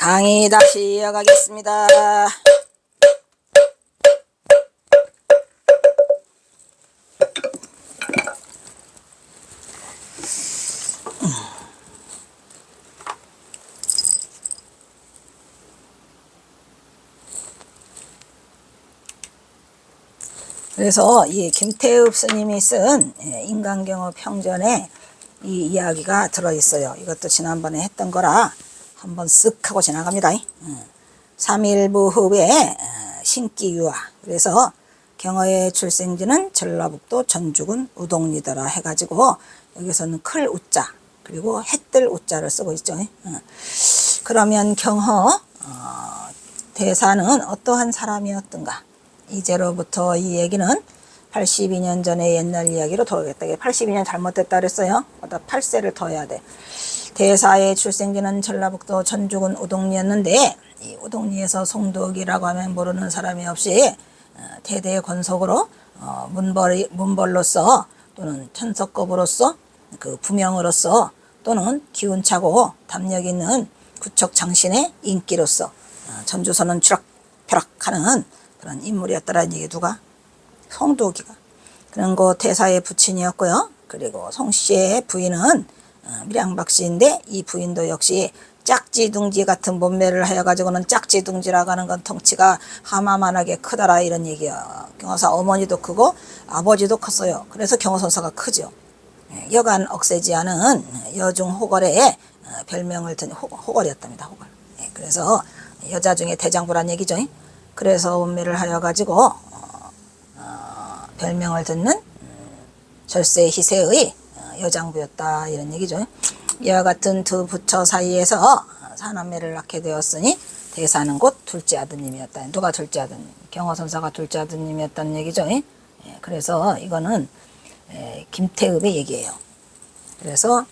강의 다시 이어가겠습니다. 그래서 이 김태읍 스님이 쓴 인간경어 평전에 이 이야기가 들어있어요. 이것도 지난번에 했던 거라 한번 쓱 하고 지나갑니다. 3일부 흡의 신기유화. 그래서 경어의 출생지는 전라북도 전주군 우동리더라 해가지고 여기서는 클 우자 그리고 해뜰 우자를 쓰고 있죠. 그러면 경허 대사는 어떠한 사람이었던가. 이제로부터 이 얘기는 82년 전의 옛날 이야기로 돌아가겠다. 82년 잘못됐다 그랬어요. 8세를 더 해야 돼. 대사의 출생지는 전라북도 전주군 우동리였는데 이 우동리에서 송덕이라고 하면 모르는 사람이 없이 대대의 권속으로 문벌로서 또는 천석급으로서 그 부명으로서 또는 기운차고 담력 있는 구척 장신의 인기로서 전주서는 추락펴락하는 그런 인물이었더라는 얘기. 누가? 송두기가. 그런 거 대사의 부친이었고요. 그리고 송씨의 부인은 밀양박씨인데 이 부인도 역시 짝지둥지 같은 몸매를 하여가지고는 짝지둥지라고 하는 건 덩치가 하마만하게 크더라 이런 얘기야. 경호사 어머니도 크고 아버지도 컸어요. 그래서 경호선사가 크죠. 여간 억세지 않은 여중 호걸의 별명을 든 호걸이었답니다. 호걸. 그래서 여자 중에 대장부란 얘기죠. 그래서 몸매를 하여가지고 별명을 듣는 절세 희세의 여장부였다 이런 얘기죠. 이와 같은 두 부처 사이에서 사남매를 낳게 되었으니 대사는 곧 둘째 아드님이었다. 누가 둘째 아드님? 경호선사가 둘째 아드님이었다는 얘기죠. 그래서 이거는 김태읍의 얘기예요. 그래서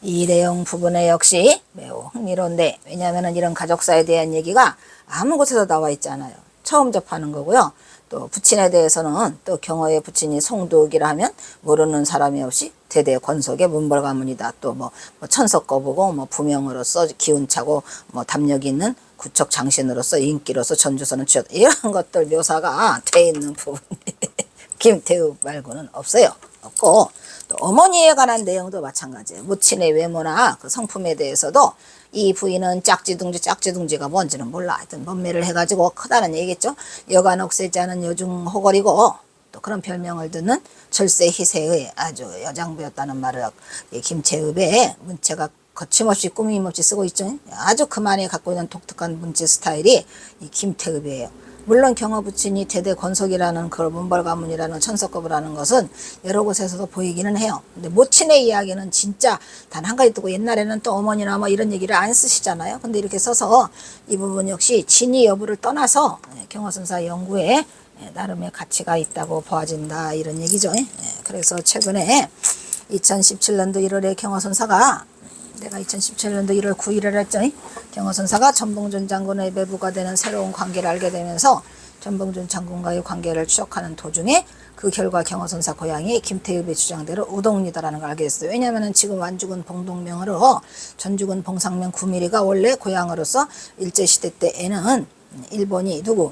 이 내용 부분에 역시 매우 흥미로운데, 왜냐하면 이런 가족사에 대한 얘기가 아무 곳에서 나와 있지 않아요. 처음 접하는 거고요. 또 부친에 대해서는 또 경어의 부친이 송두기라 하면 모르는 사람이 없이 대대 권속의 문벌 가문이다. 또 뭐 천석거부고 뭐 부명으로서 기운차고 뭐 담력 있는 구척 장신으로서 인기로서 전주서는 취업, 이런 것들 묘사가 돼 있는 부분이 김태읍 말고는 없어요. 없고, 또 어머니에 관한 내용도 마찬가지예요. 무친의 외모나 그 성품에 대해서도 이 부인은 짝지둥지가 뭔지는 몰라. 하여튼 몸매를 해가지고 크다는 얘기겠죠. 여간 억세지 않은 여중 호걸이고, 또 그런 별명을 듣는 절세 희세의 아주 여장부였다는 말을 김태읍의 문체가 거침없이 꾸밈없이 쓰고 있죠. 아주 그만에 갖고 있는 독특한 문체 스타일이 이 김태읍이에요. 물론 경어 부친이 대대 권속이라는 그 문벌 가문이라는 천석급이라는 것은 여러 곳에서도 보이기는 해요. 근데 모친의 이야기는 진짜 단 한 가지 두고, 옛날에는 또 어머니나 뭐 이런 얘기를 안 쓰시잖아요. 근데 이렇게 써서 이 부분 역시 진위 여부를 떠나서 경어선사 연구에 나름의 가치가 있다고 보아진다 이런 얘기죠. 그래서 최근에 2017년도 1월에 경어선사가, 내가 2017년도 1월 9일을 했죠. 경어선사가 전봉준 장군의 매부가 되는 새로운 관계를 알게 되면서 전봉준 장군과의 관계를 추적하는 도중에 그 결과 경어선사 고향이 김태읍의 주장대로 우동리다라는 걸 알게 됐어요. 왜냐하면 지금 완주군 봉동명으로 전주군 봉상면 구미리가 원래 고향으로서 일제시대 때에는 일본이 누구?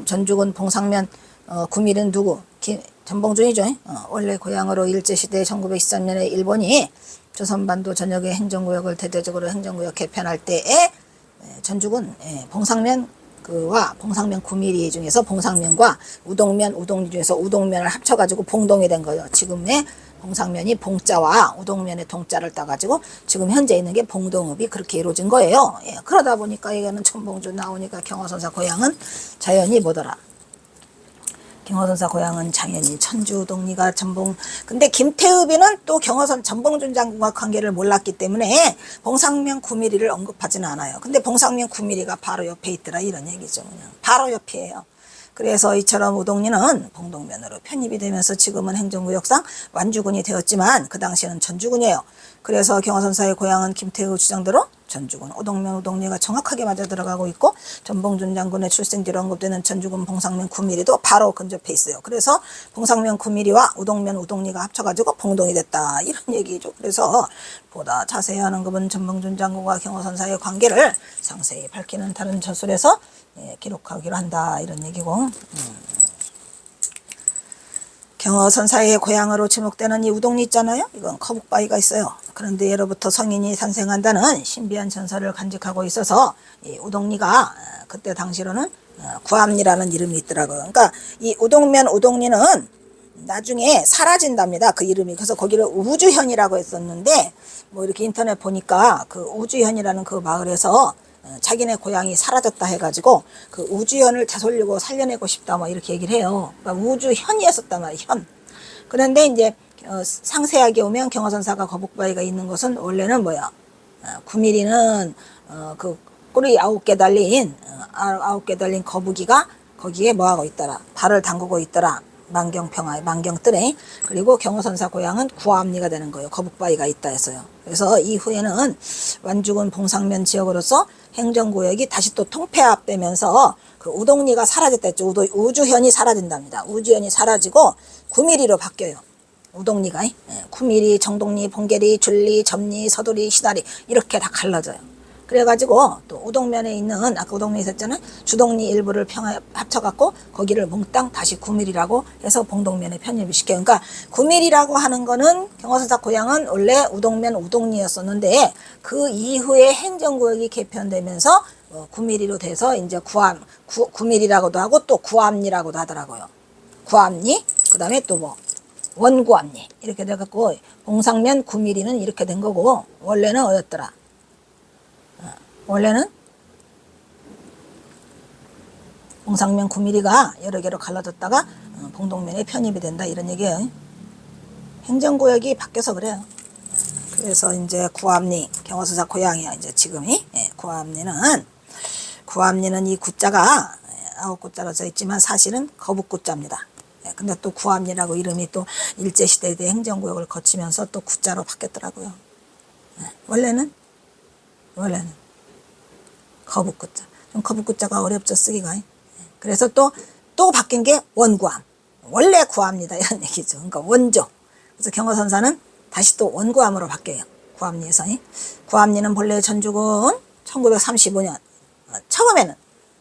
전주군 봉상면 구미리는 누구? 전봉준이죠. 원래 고향으로 일제시대 1913년에 일본이 조선반도 전역의 행정구역을 대대적으로 행정구역 개편할 때에 전주군 봉상면 그와 봉상면 구미리 중에서 봉상면과 우동리 중에서 우동면을 합쳐가지고 봉동이 된 거예요. 지금의 봉상면이 봉자와 우동면의 동자를 따가지고 지금 현재 있는 게 봉동읍이 그렇게 이루어진 거예요. 그러다 보니까 이거는 천봉준 나오니까 경어선사 고향은 자연히 뭐더라? 경어선사 고향은 당연히 천주동리가 근데 김태읍이는 또 전봉준 장군과 관계를 몰랐기 때문에 봉상면 구미리를 언급하지는 않아요. 근데 봉상면 구미리가 바로 옆에 있더라 이런 얘기죠. 그냥 바로 옆이에요. 그래서 이처럼 우동리는 봉동면으로 편입이 되면서 지금은 행정구역상 완주군이 되었지만 그 당시에는 전주군이에요. 그래서 경어선사의 고향은 김태읍 주장대로 전주군 우동면 우동리가 정확하게 맞아 들어가고 있고 전봉준 장군의 출생지로 언급되는 전주군 봉상면 구미리도 바로 근접해 있어요. 그래서 봉상면 구미리와 우동면 우동리가 합쳐가지고 봉동이 됐다 이런 얘기죠. 그래서 보다 자세한 언급은 전봉준 장군과 경호선 사이의 관계를 상세히 밝히는 다른 저술에서 기록하기로 한다 이런 얘기고 경어선사의 고향으로 지목되는 이 우동리 있잖아요. 이건 거북바위가 있어요. 그런데 예로부터 성인이 탄생한다는 신비한 전설을 간직하고 있어서 이 우동리가 그때 당시로는 구암리라는 이름이 있더라고요. 그러니까 이 우동면 우동리는 나중에 사라진답니다. 그 이름이. 그래서 거기를 우주현이라고 했었는데 뭐 이렇게 인터넷 보니까 그 우주현이라는 그 마을에서 자기네 고향이 사라졌다 해가지고 그 우주현을 되살리고 살려내고 싶다 뭐 이렇게 얘기를 해요. 그러니까 우주현이었었단 말이에요. 현. 그런데 이제 상세하게 오면 경어선사가 거북바위가 있는 곳은 원래는 뭐야? 9mm는 그 꼬리 9개 달린 9개 달린 거북이가 거기에 뭐하고 있더라? 발을 담그고 있더라. 만경평화에 만경뜰에. 그리고 경어선사 고향은 구암리가 되는 거예요. 거북바위가 있다 해서요. 그래서 이후에는 완주군 봉상면 지역으로서 행정구역이 다시 또 통폐합되면서 그 우동리가 사라졌다 했죠. 우주현이 사라진답니다. 우주현이 사라지고 구미리로 바뀌어요. 우동리가 9mm, 정동리, 봉계리, 줄리, 점리, 서두리, 시다리 이렇게 다 갈라져요. 그래가지고 또 우동면에 있는 아까 우동면에 있었잖아요. 주동리 일부를 합쳐갖고 거기를 몽땅 다시 9mm라고 해서 봉동면에 편입을 시켜요. 그러니까 9mm라고 하는 거는 경어선사 고향은 원래 우동면 우동리였었는데 그 이후에 행정구역이 개편되면서 9mm로 돼서 이제 9mm라고도 하고 또 구암리라고도 하더라고요. 구암리, 그 다음에 또 뭐 원구암리 이렇게 돼갖고 봉상면 9mm는 이렇게 된 거고 원래는 어였더라? 원래는 봉상면 9mm가 여러 개로 갈라졌다가 봉동면에 편입이 된다 이런 얘기예요. 행정구역이 바뀌어서 그래요. 그래서 이제 구암리 경어선사 고향이야 이제 지금이. 구암리는 이 구자가 9구자로 써 있지만 사실은 거북구자입니다. 근데 또 구암리라고 이름이 또 일제시대에 행정구역을 거치면서 또 구자로 바뀌었더라고요. 원래는 거북구자. 좀 거북구자가 어렵죠, 쓰기가. 그래서 또 바뀐 게 원구암. 원래 구암리다, 이런 얘기죠. 그러니까 원조. 그래서 경어선사는 다시 또 원구암으로 바뀌어요. 구암리에서. 구암리는 본래 전주군 1935년. 처음에는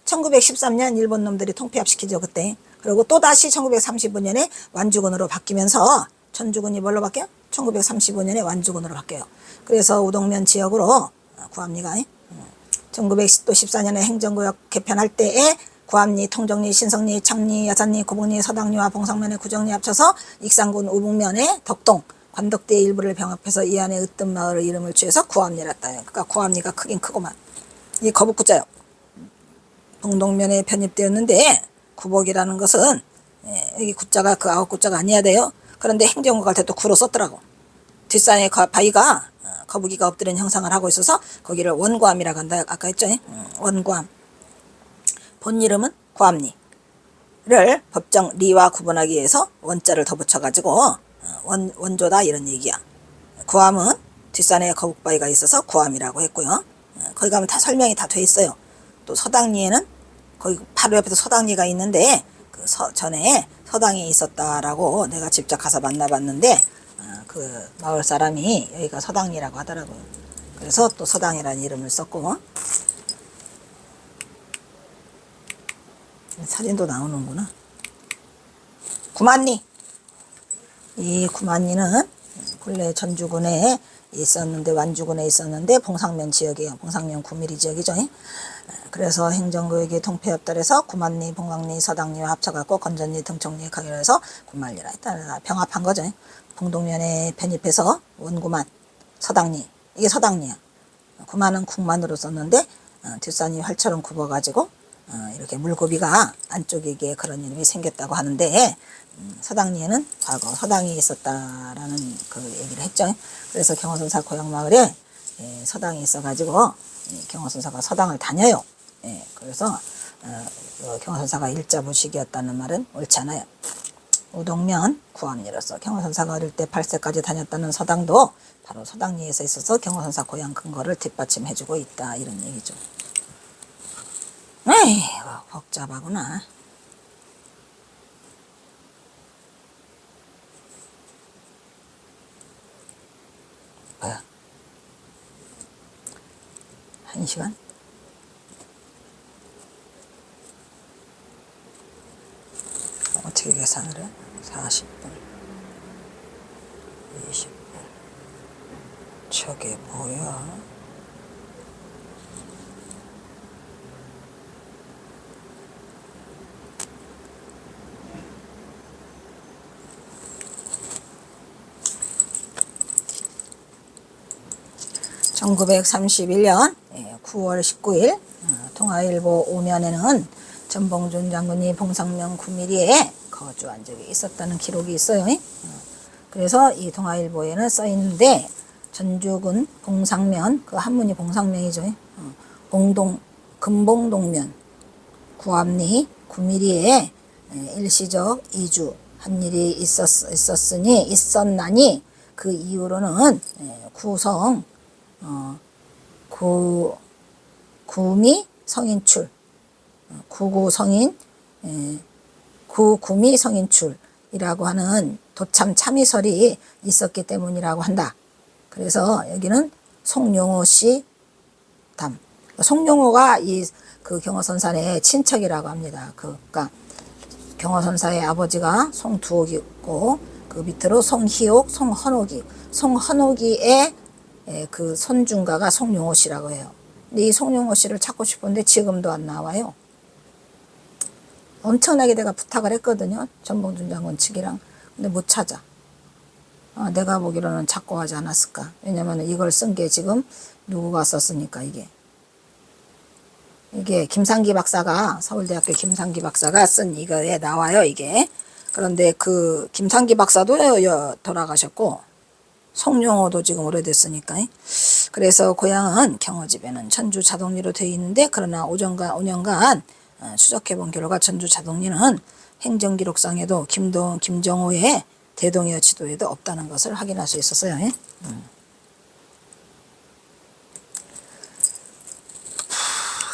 1913년 일본 놈들이 통폐합시키죠, 그때. 그리고 또 다시 1935년에 완주군으로 바뀌면서 전주군이 뭘로 바뀌어요? 1935년에 완주군으로 바뀌어요. 그래서 우동면 지역으로 구암리가 1914년에 행정구역 개편할 때에 구암리, 통정리, 신성리, 창리, 여산리, 고봉리, 서당리와 봉상면의 구정리 합쳐서 익산군 우북면의 덕동, 관덕대의 일부를 병합해서 이 안에 으뜸마을의 이름을 취해서 구암리라 따요. 그러니까 구암리가 크긴 크구만. 이 거북구자요. 봉동면에 편입되었는데 구복이라는 것은 여기 구자가 그 9구자가 아니어야 돼요. 그런데 행정구역 할 때 또 구로 썼더라고. 뒷산에 바위가 거북이가 엎드린 형상을 하고 있어서 거기를 원구암이라고 한다. 아까 했죠? 원구암. 본 이름은 구암리를 법정 리와 구분하기 위해서 원자를 더 붙여가지고 원조다 이런 얘기야. 구암은 뒷산에 거북바위가 있어서 구암이라고 했고요. 거기 가면 다 설명이 다 돼 있어요. 또 서당리에는 거기 바로 옆에서 서당리가 있는데 그 전에 서당이 있었다라고 내가 직접 가서 만나봤는데 그 마을 사람이 여기가 서당리라고 하더라고요. 그래서 또 서당이라는 이름을 썼고 사진도 나오는구나. 구만리. 이 구만리는 본래 전주군에 있었는데 완주군에 있었는데 봉상면 지역이에요. 봉상면 9mm 지역이죠. 그래서 행정구역이 통폐합달해서 구만리, 봉강리, 서당리와 합쳐갖고 건전리, 등촌리 가결해서 구만리라 일단 병합한 거죠. 봉동면에 편입해서 원구만, 서당리 이게 서당리야. 구만은 국만으로 썼는데 뒷산이 활처럼 굽어가지고 이렇게 물고비가 안쪽에 이게 그런 이름이 생겼다고 하는데 서당리에는 과거 서당이 있었다라는 그 얘기를 했죠. 그래서 경어선사 고향마을에 서당이 있어가지고 경어선사가 서당을 다녀요. 그래서 경어선사가 일자부식이었다는 말은 옳지 않아요. 우동면 구암리로서 경호선사가 어릴 때 8세까지 다녔다는 서당도 바로 서당리에서 있어서 경호선사 고향 근거를 뒷받침해주고 있다, 이런 얘기죠. 에이, 복잡하구나. 뭐야? 1시간? 어떻게 계산을 해? 40분, 20분. 저게 뭐야? (1931년) 9월 19일 동아일보 5면에는 전봉준 장군이 봉상면 9mm에 거주한 적이 있었다는 기록이 있어요. 그래서 이 동아일보에는 써있는데 전주군 봉상면, 그 한문이 봉상면이죠. 금봉동면 구암리 9mm에 일시적 이주 한 일이 있었나니 그 이후로는 구성 구미 성인출, 구구 성인, 구구미 성인출이라고 하는 도참 참의설이 있었기 때문이라고 한다. 그래서 여기는 송용호 씨 담. 송용호가 그 경호선사의 친척이라고 합니다. 그러니까 경호선사의 아버지가 송두옥이고 그 밑으로 송희옥, 송헌옥이, 송헌옥이의 그 손중가가 송용호 씨라고 해요. 근데 이 송용호 씨를 찾고 싶은데 지금도 안 나와요. 엄청나게 내가 부탁을 했거든요. 전봉준 장군 측이랑. 근데 못 찾아. 내가 보기로는 찾고 하지 않았을까. 왜냐면 이걸 쓴 게 지금 누구가 썼으니까 이게 김상기 박사가, 서울대학교 김상기 박사가 쓴 이거에 나와요, 이게. 그런데 그 김상기 박사도 돌아가셨고 송용호도 지금 오래됐으니까. 그래서 고향은 경호집에는 전주 자동리로 되어 있는데, 그러나 5년간 추적해본 결과 전주 자동리는 행정기록상에도 김정호의 대동여 지도에도 없다는 것을 확인할 수 있었어요.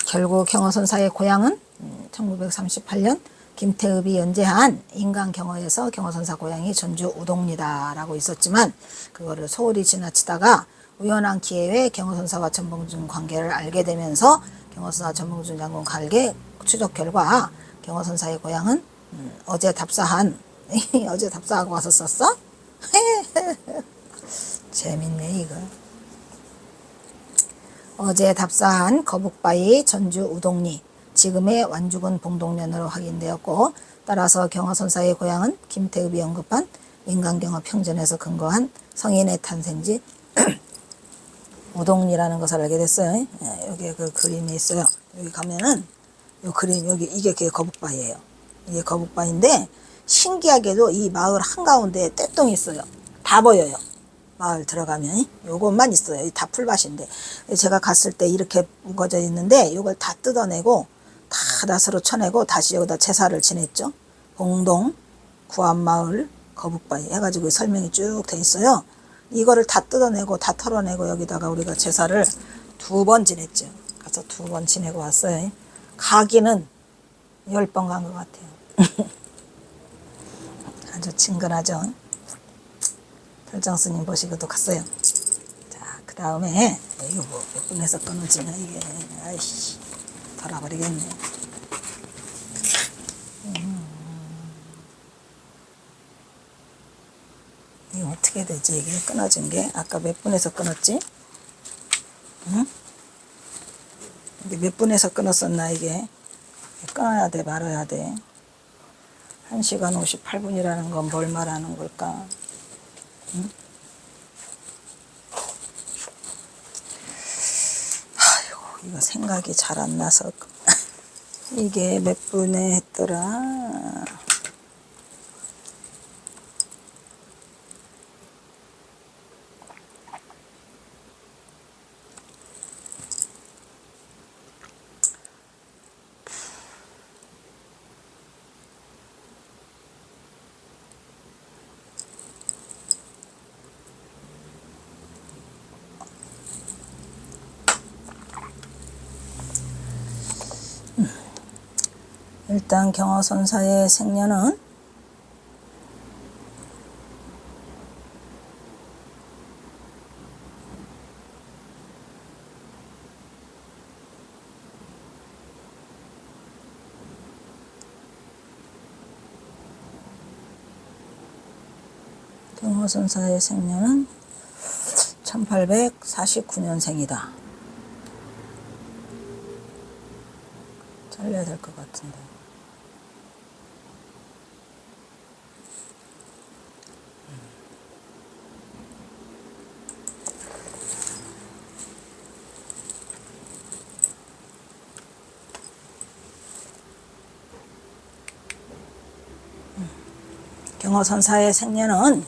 결국 경호선사의 고향은 1938년 김태읍이 연재한 인간경호에서 경호선사 고향이 전주 우동리다라고 있었지만, 그거를 소홀히 지나치다가 우연한 기회에 경호선사와 전봉준 관계를 알게 되면서 경호선사 전봉준 장군 관계 추적 결과 경호선사의 고향은 어제 답사한 어제 답사하고 와서 썼어? 재밌네 이거. 어제 답사한 거북바위 전주 우동리, 지금의 완주군 봉동면으로 확인되었고, 따라서 경호선사의 고향은 김태읍이 언급한 인간경호 평전에서 근거한 성인의 탄생지 우동리라는 것을 알게 됐어요. 여기에 그 그림이 있어요. 여기 가면은 요 그림, 여기 이게 거북바위예요. 이게 거북바위인데 신기하게도 이 마을 한가운데에 떼똥이 있어요. 다 보여요. 마을 들어가면 요것만 있어요. 다 풀밭인데 제가 갔을 때 이렇게 묵어져 있는데 요걸 다 뜯어내고 다 낫으로 쳐내고 다시 여기다 제사를 지냈죠. 봉동 구암마을 거북바위 해가지고 설명이 쭉 돼 있어요. 이거를 다 뜯어내고 다 털어내고 여기다가 우리가 제사를 2번 지냈죠. 가서 2번 지내고 왔어요. 가기는 10번 간 것 같아요. 아주 친근하죠. 별장 스님 보시고도 갔어요. 자, 그 다음에 이거 뭐 몇 분에서 끊어지냐 이게. 아이씨, 털어버리겠네. 이거 어떻게 되지? 이게 끊어진 게 아까 몇 분에서 끊었지? 응? 이게 몇 분에서 끊었었나 이게. 끊어야 돼, 말아야 돼. 1시간 58분이라는 건 뭘 말하는 걸까? 응? 아이고, 이거 생각이 잘 안 나서. 이게 몇 분에 했더라? 일단 경어선사의 생년은 경어선사의 생년은 1849년생이다. 잘려야 될 것 같은데. 경어선사의 생년은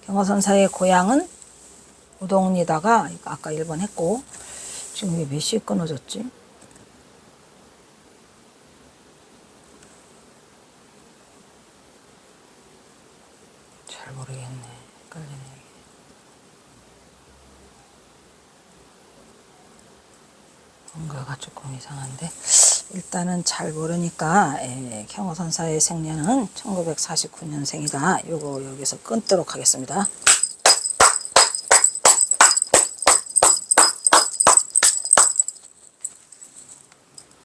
경어선사의 고향은 우동리다가 아까 1번 했고 지금 왜 몇 시에 끊어졌지? 잘 모르겠네. 헷갈리네. 뭔가가 조금 이상한데 일단은 잘 모르니까 경어선사의 생년은 1949년생이다. 요거 여기서 끊도록 하겠습니다.